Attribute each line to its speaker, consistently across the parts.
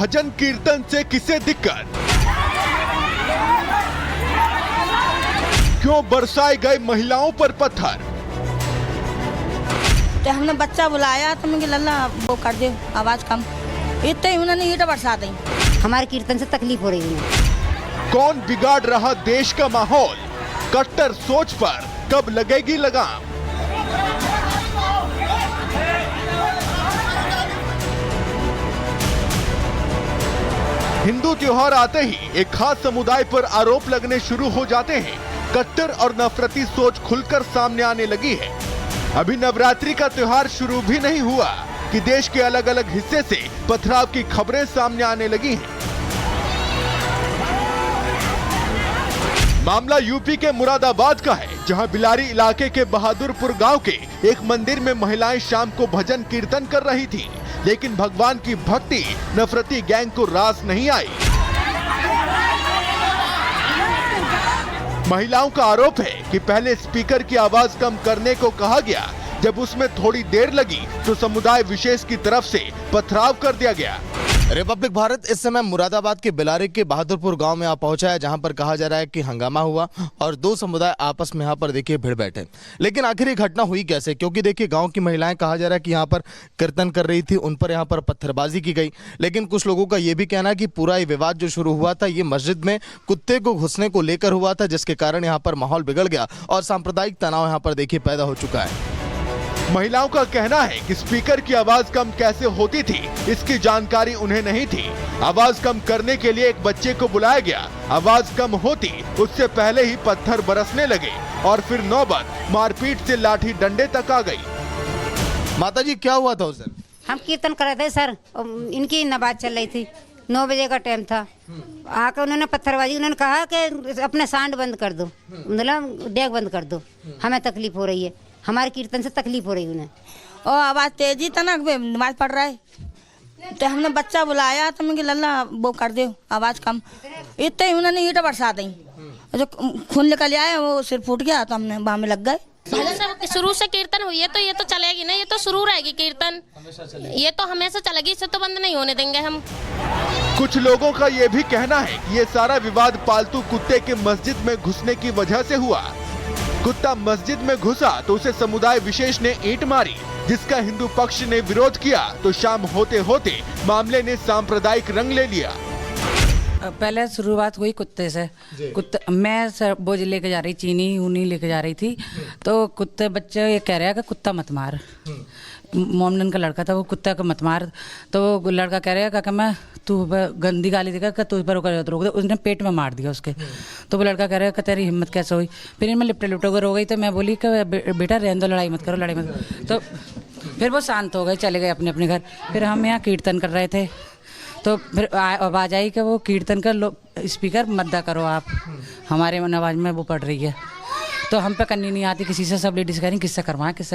Speaker 1: भजन कीर्तन से किसे दिक्कत? क्यों बरसाए गए महिलाओं पर पत्थर?
Speaker 2: तो हमने बच्चा बुलाया तो मैं लल्ला वो कर दे आवाज कम, इतने ही उन्होंने ईंट बरसा दी।
Speaker 3: हमारे कीर्तन से तकलीफ हो रही है।
Speaker 1: कौन बिगाड़ रहा देश का माहौल? कट्टर सोच पर कब लगेगी लगाम? हिंदू त्योहार आते ही एक खास समुदाय पर आरोप लगने शुरू हो जाते हैं। कट्टर और नफरती सोच खुलकर सामने आने लगी है। अभी नवरात्रि का त्योहार शुरू भी नहीं हुआ कि देश के अलग अलग हिस्से से पथराव की खबरें सामने आने लगी हैं। मामला यूपी के मुरादाबाद का है, जहां बिलारी इलाके के बहादुरपुर गांव के एक मंदिर में महिलाएं शाम को भजन कीर्तन कर रही थीं, लेकिन भगवान की भक्ति नफरती गैंग को रास नहीं आई। महिलाओं का आरोप है कि पहले स्पीकर की आवाज कम करने को कहा गया, जब उसमें थोड़ी देर लगी तो समुदाय विशेष की तरफ से पथराव कर दिया गया।
Speaker 4: रिपब्लिक भारत इस समय मुरादाबाद के बिलारी के बहादुरपुर गांव में आ पहुंचा है, जहां पर कहा जा रहा है कि हंगामा हुआ और दो समुदाय आपस में यहां पर देखिए भिड़ बैठे। लेकिन आखिर ये घटना हुई कैसे? क्योंकि देखिए गांव की महिलाएं कहा जा रहा है कि यहां पर कीर्तन कर रही थी, उन पर यहां पर पत्थरबाजी की गई। लेकिन कुछ लोगों का ये भी कहना है कि पूरा ये विवाद जो शुरू हुआ था ये मस्जिद में कुत्ते को घुसने को लेकर हुआ था, जिसके कारण यहाँ पर माहौल बिगड़ गया और सांप्रदायिक तनाव यहाँ पर देखिए पैदा हो चुका है।
Speaker 1: महिलाओं का कहना है कि स्पीकर की आवाज कम कैसे होती थी, इसकी जानकारी उन्हें नहीं थी। आवाज कम करने के लिए एक बच्चे को बुलाया गया। आवाज कम होती उससे पहले ही पत्थर बरसने लगे और फिर नौबत मारपीट से लाठी डंडे तक आ गई।
Speaker 4: माता जी क्या हुआ था उस दिन?
Speaker 3: हम कीर्तन कर रहे थे सर, इनकी नमाज चल रही थी, 9 बजे का टाइम था। आकर उन्होंने पत्थरबाजी, उन्होंने कहा कि अपने सांड बंद कर दो, मतलब डेग बंद कर दो, हमें तकलीफ हो रही है, हमारे कीर्तन से तकलीफ हो रही है उन्हें।
Speaker 2: और आवाज तेजी तनक नमाज पढ़ रहा है, तो हमने बच्चा बुलाया तो मैं लल्ला वो कर दे आवाज कम, इतने ही उन्होंने ईंट बरसा दी। जो खून निकल आया वो सिर फूट गया तो हमने बाह में लग गए।
Speaker 5: शुरू से कीर्तन हुई है तो ये तो चलेगी ना, ये तो शुरू रहेगी कीर्तन, ये तो हमेशा चलेगी, इसे तो बंद नहीं होने देंगे हम।
Speaker 1: कुछ लोगों का ये भी कहना है कि ये सारा विवाद पालतू कुत्ते के मस्जिद में घुसने की वजह से हुआ। कुत्ता मस्जिद में घुसा तो उसे समुदाय विशेष ने ईंट मारी, जिसका हिंदू पक्ष ने विरोध किया तो शाम होते होते मामले ने सांप्रदायिक रंग ले लिया।
Speaker 6: पहले शुरुआत हुई कुत्ते से। मैं बोझ लेके जा रही, चीनी ऊनी लेके जा रही थी, तो कुत्ते बच्चे ये कह रहे हैं कि कुत्ता मत मार। मोमडन का लड़का था, वो कुत्ता को मत मार, तो वो लड़का कह रहा है कि मैं तू गंदी गाली देगा कि तू पर रोक दे, उसने पेट में मार दिया उसके। तो वो लड़का कह रहा है कि तेरी हिम्मत कैसे हुई? फिर इनमें लिपटे लिपटे होकर हो गई, तो मैं बोली कि बेटा रहने दो, लड़ाई मत करो, लड़ाई मत करो। तो फिर वो शांत हो गए, चले गए अपने अपने घर। फिर हम यहाँ कीर्तन कर रहे थे, तो फिर आवाज़ आई कि वो कीर्तन कर स्पीकर मत करो आप, हमारे आवाज़ में वो पड़ रही है। तो हम पे करनी नहीं आती किसी से, सब लेडीज कह रही किससे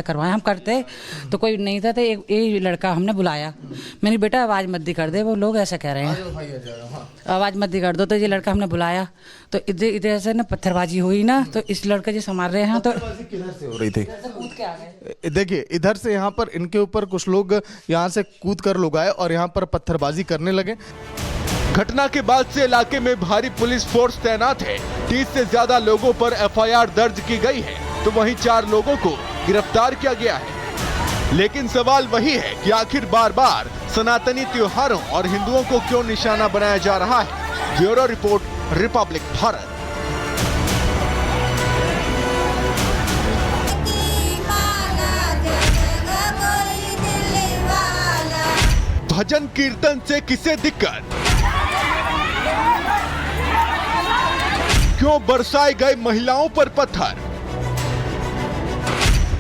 Speaker 6: करवाएं। हम करते तो कोई नहीं था, तो एक लड़का हमने बुलाया, मैंने बेटा आवाज़ मत दी कर दे, वो लोग ऐसा कह रहे हैं आवाज़ मत दी कर दो। तो ये लड़का हमने बुलाया, तो इधर से ना पत्थरबाजी हुई ना, तो इस लड़के जो संभाल रहे हैं तो
Speaker 4: किधर से हो रही थी? देखिए इधर से यहाँ पर इनके ऊपर कुछ लोग यहाँ से कूद कर लोग आए और यहाँ पर पत्थरबाजी करने लगे।
Speaker 1: घटना के बाद से इलाके में भारी पुलिस फोर्स तैनात है। 30 से ज्यादा लोगों पर एफआईआर दर्ज की गई है, तो वहीं 4 लोगों को गिरफ्तार किया गया है। लेकिन सवाल वही है कि आखिर बार बार सनातनी त्योहारों और हिंदुओं को क्यों निशाना बनाया जा रहा है? Bureau report, Republic Bharat. भजन कीर्तन से किसे दिक्कत? क्यों बरसाए गए महिलाओं पर पत्थर?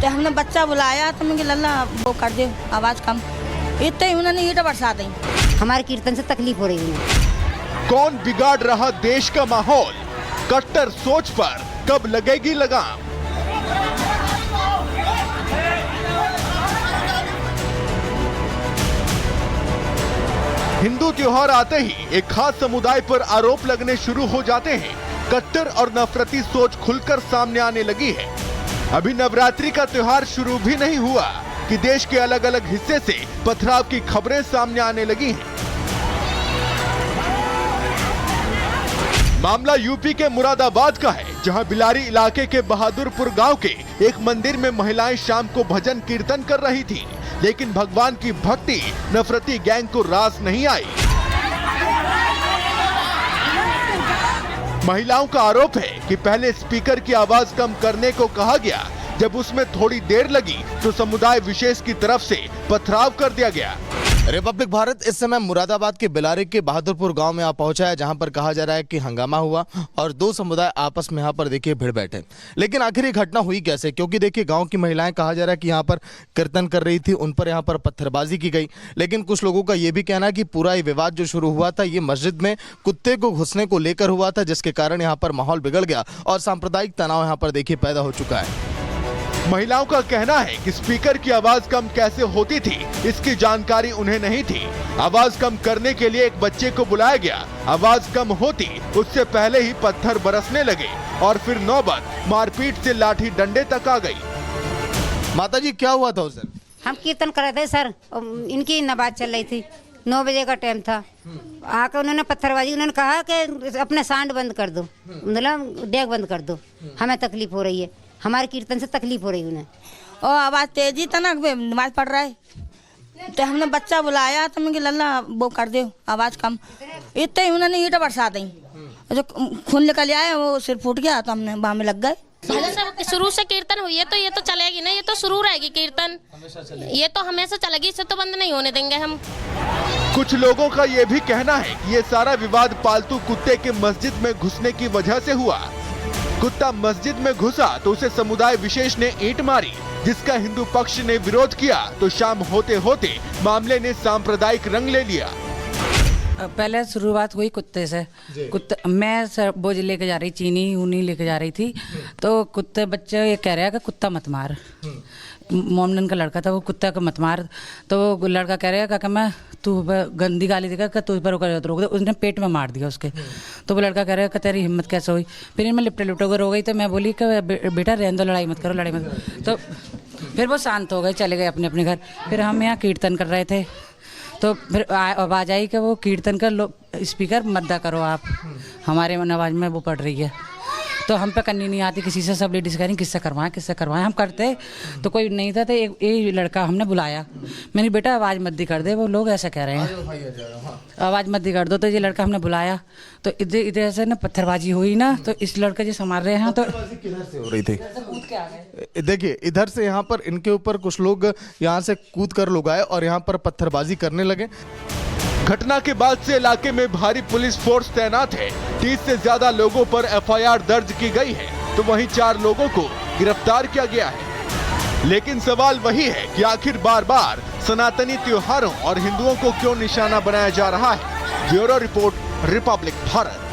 Speaker 2: तो हमने बच्चा बुलाया तो मैं लल्ला वो कर दे आवाज कम, इतने ही उन्होंने ईंट बरसा दी।
Speaker 3: हमारे कीर्तन से तकलीफ हो रही है।
Speaker 1: कौन बिगाड़ रहा देश का माहौल? कट्टर सोच पर कब लगेगी लगाम? हिंदू त्योहार आते ही एक खास समुदाय पर आरोप लगने शुरू हो जाते हैं। कट्टर और नफरती सोच खुलकर सामने आने लगी है। अभी नवरात्रि का त्योहार शुरू भी नहीं हुआ कि देश के अलग अलग हिस्से से पथराव की खबरें सामने आने लगी हैं। मामला यूपी के मुरादाबाद का है, जहां बिलारी इलाके के बहादुरपुर गांव के एक मंदिर में महिलाएं शाम को भजन कीर्तन कर रही थीं, लेकिन भगवान की भक्ति नफरती गैंग को रास नहीं आई। महिलाओं का आरोप है कि पहले स्पीकर की आवाज कम करने को कहा गया, जब उसमें थोड़ी देर लगी तो समुदाय विशेष की तरफ से पथराव कर दिया गया।
Speaker 4: रिपब्लिक भारत इस समय मुरादाबाद के बिलारी के बहादुरपुर गांव में आ पहुंचा है, जहां पर कहा जा रहा है कि हंगामा हुआ और दो समुदाय आपस में यहां पर देखिए भिड़ बैठे। लेकिन आखिर ये घटना हुई कैसे? क्योंकि देखिए गांव की महिलाएं कहा जा रहा है कि यहां पर कीर्तन कर रही थी, उन पर यहां पर पत्थरबाजी की गई। लेकिन कुछ लोगों का ये भी कहना है कि पूरा ये विवाद जो शुरू हुआ था ये मस्जिद में कुत्ते को घुसने को लेकर हुआ था, जिसके कारण यहाँ पर माहौल बिगड़ गया और सांप्रदायिक तनाव यहाँ पर देखिए पैदा हो चुका है।
Speaker 1: महिलाओं का कहना है कि स्पीकर की आवाज कम कैसे होती थी, इसकी जानकारी उन्हें नहीं थी। आवाज कम करने के लिए एक बच्चे को बुलाया गया। आवाज कम होती उससे पहले ही पत्थर बरसने लगे और फिर नौबत मारपीट से लाठी डंडे तक आ गई।
Speaker 4: माता जी क्या हुआ था उस दिन?
Speaker 3: हम कीर्तन कर रहे थे सर, इनकी नमाज चल रही थी, 9 बजे का टाइम था। आकर उन्होंने पत्थरबाजी, उन्होंने कहा कि अपने सांड बंद कर दो, मतलब डेग बंद कर दो, हमें तकलीफ हो रही है, हमारे कीर्तन से तकलीफ हो रही है उन्हें।
Speaker 2: और आवाज तेजी तनक बे नमाज पढ़ रहा है, तो हमने बच्चा बुलाया तो मैं लल्ला वो कर दो आवाज कम। इतने ही उन्होंने ईंट बरसा दी, जो खून निकल आया वो सिर फूट गया, तो हमने वहाँ में लग गए।
Speaker 5: शुरू से कीर्तन हुई है तो ये तो चलेगी ना, ये तो शुरू रहेगी कीर्तन, ये तो हमेशा चलेगी, इसे तो बंद नहीं होने देंगे हम।
Speaker 1: कुछ लोगों का ये भी कहना है कि ये सारा विवाद पालतू कुत्ते के मस्जिद में घुसने की वजह से हुआ। कुत्ता मस्जिद में घुसा तो उसे समुदाय विशेष ने ईंट मारी, जिसका हिंदू पक्ष ने विरोध किया, तो शाम होते होते मामले ने सांप्रदायिक रंग ले लिया।
Speaker 6: पहले शुरुआत हुई कुत्ते से। मैं बोझ लेके जा रही, चीनी ऊनी लेके जा रही थी, तो कुत्ते बच्चे ये कह रहे हैं कि कुत्ता मत मार। मोमडन का लड़का था, वो कुत्ता को मत मार, तो वो लड़का कह रहा है कि मैं तू गंदी गाली देगा कि तू पर रोक दे, उसने पेट में मार दिया उसके। तो वो लड़का कह रहा है कि तेरी हिम्मत कैसे हुई? फिर मैं लिपटे लिपटे कर हो गई, तो मैं बोली कि बेटा रहने दो, लड़ाई मत करो, लड़ाई मत करो। तो फिर वो शांत हो गए, चले गए अपने अपने घर। फिर हम यहाँ कीर्तन कर रहे थे, तो फिर आवाज़ आई कि वो कीर्तन का स्पीकर मत करो आप, हमारे आवाज़ में वो पड़ रही है। तो हम पे करनी नहीं आती किसी से, सब लेडीज कह रही किससे करवाएं। हम करते तो कोई नहीं था, तो एक लड़का हमने बुलाया, मैंने बेटा आवाज़ मत दी कर दे, वो लोग ऐसा कह रहे हैं आवाज़ मत दी कर दो। तो ये लड़का हमने बुलाया, तो इधर से ना पत्थरबाजी हुई ना, तो इस लड़के जो संभाल रहे हैं, तो
Speaker 4: किधर से हो रही थी? देखिए इधर से यहाँ पर इनके ऊपर कुछ लोग यहाँ से कूद कर लोग आए और यहाँ पर पत्थरबाजी करने लगे।
Speaker 1: घटना के बाद से इलाके में भारी पुलिस फोर्स तैनात है। 30 से ज्यादा लोगों पर एफआईआर दर्ज की गई है, तो वहीं 4 लोगों को गिरफ्तार किया गया है। लेकिन सवाल वही है कि आखिर बार बार सनातनी त्योहारों और हिंदुओं को क्यों निशाना बनाया जा रहा है। Bureau report, Republic Bharat.